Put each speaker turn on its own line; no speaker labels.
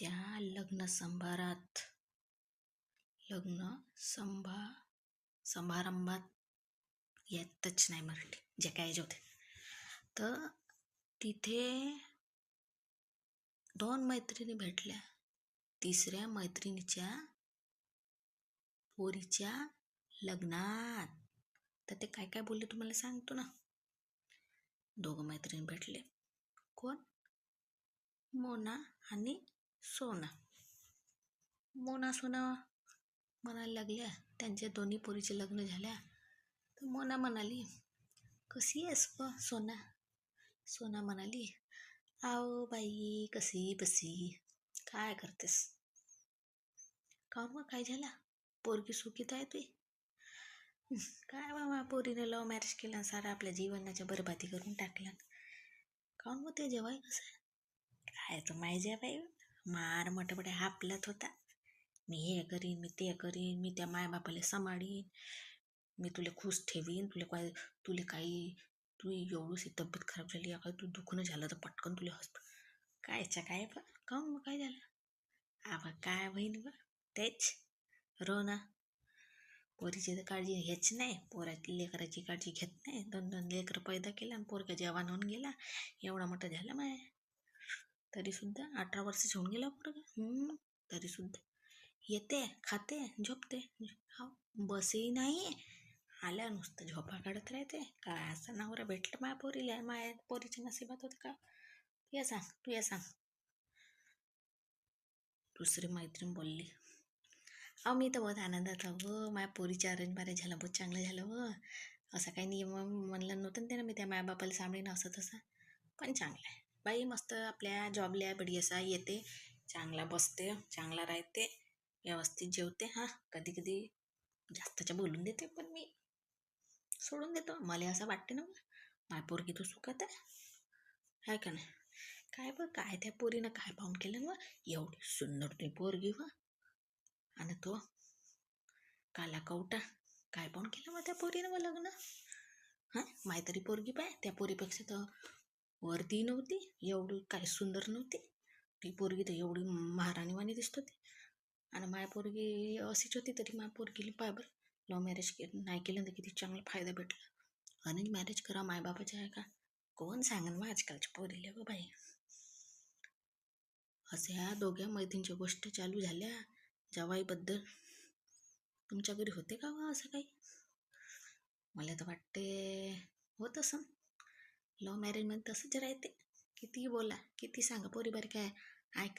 त्या लग्न समारंभात येतच नाही मराठी जे काय होते. तर तिथे 2 मैत्रिणी भेटल्या. तिसऱ्या मैत्रिणीच्या पोरीच्या लग्नात. तर ते काय काय बोलले तुम्हाला सांगतो ना. 2 मैत्रिणी भेटले. कोण? मोना आणि सोना. मोना सोना म्हणायला लागल्या, त्यांच्या दोन्ही पोरीचे लग्न झाल्या. तर मोना म्हणाली, कशी आहेस व सोना? सोना म्हणाली, आओ बाई कशी बसी, काय करतेस? का मग काय झाला? पोरगी सुखीत आहे तुझी? काय बाबा, पोरीने लव्ह मॅरेज केला, सारा आपल्या जीवनाच्या बरबादी करून टाकला. काऊन मग ते जेवाय कसं आहे? काय तर माहिती बाई, मार मोठे हापलत होता. मी हे करीन, मी ते करीन, मी त्या मायबापाला सांभाळीन, मी तुला खुश ठेवीन, तुला काही तू एवढीशी तब्येत खराब झाली, काय तू दुखणं झालं तर पटकन तुला कायच्या काय पण काऊन मग काय झालं? आबा काय बहीण ब तेच रोना पोरीची तर काळजी घेत नाही, पोराची लेकराची काळजी घेत नाही. 2 लेकरं पैदा केला आणि पोरगा जवान होऊन गेला, एवढा मोठा झाला माय. तरी सुद्धा 18 वर्षाचा होऊन गेला पोरगा. तरी सुद्धा येते, खाते, झोपते, बसही नाही, आल्या नुसतं झोपा काढत राहते. काय असं नवरा भेटलं माया पोरीला? माया पोरीच्या नशिबात होतं का? तू या सांग. दुसरी मैत्रीण बोलली, अहो मी तर बहुत आनंदात व माझ्या पोरीच्या अरेंज मॅरेज झालं, बहुत चांगलं झालं व. असं काही नियम म्हणलं नव्हतं त्यानं, मी त्या मायबापाला सांभाळीन असं तसं. पण चांगलं आहे बाई, मस्त आपल्या जॉबला बढियासा येते, चांगला बसते, चांगला राहते, व्यवस्थित जेवते. कधी कधी जास्तच्या बोलून देते, पण मी सोडून देतो. मला असं वाटते ना, माय पोरगी तू सुखात आहे का नाही? काय त्या पोरीनं काय पाहून केलं मग? एवढी सुंदर ती पोरगी व, आणि तो काला कवटा काय पाहून केलं मग त्या पोरीनं मग लग्न? माहीतरी पोरगी पाय, त्या पोरीपेक्षा तर वरती नव्हती, एवढी काय सुंदर नव्हती ती पोरगी. तर एवढी महाराणीवाणी दिसत होती. आणि माय पोरगी अशीच होती. तरी माय पोरगीला पाय बरं, लव्ह मॅरेज नाही केलं तर किती चांगला फायदा भेटला. अरेंज मॅरेज करा मायबापाचे आहे का? कोण सांगन मग आजकालच्या पोरीला ग बाई. अशा दोघ्या मैत्रिणीच्या गोष्ट चालू झाल्या जवाईबद्दल. तुमच्या घरी होते का असं काही? मला तर वाटते होत असं. लव्ह मॅरेजमध्ये तसंच राहते. कितीही बोला, किती सांगा, पोरी बारी काय ऐक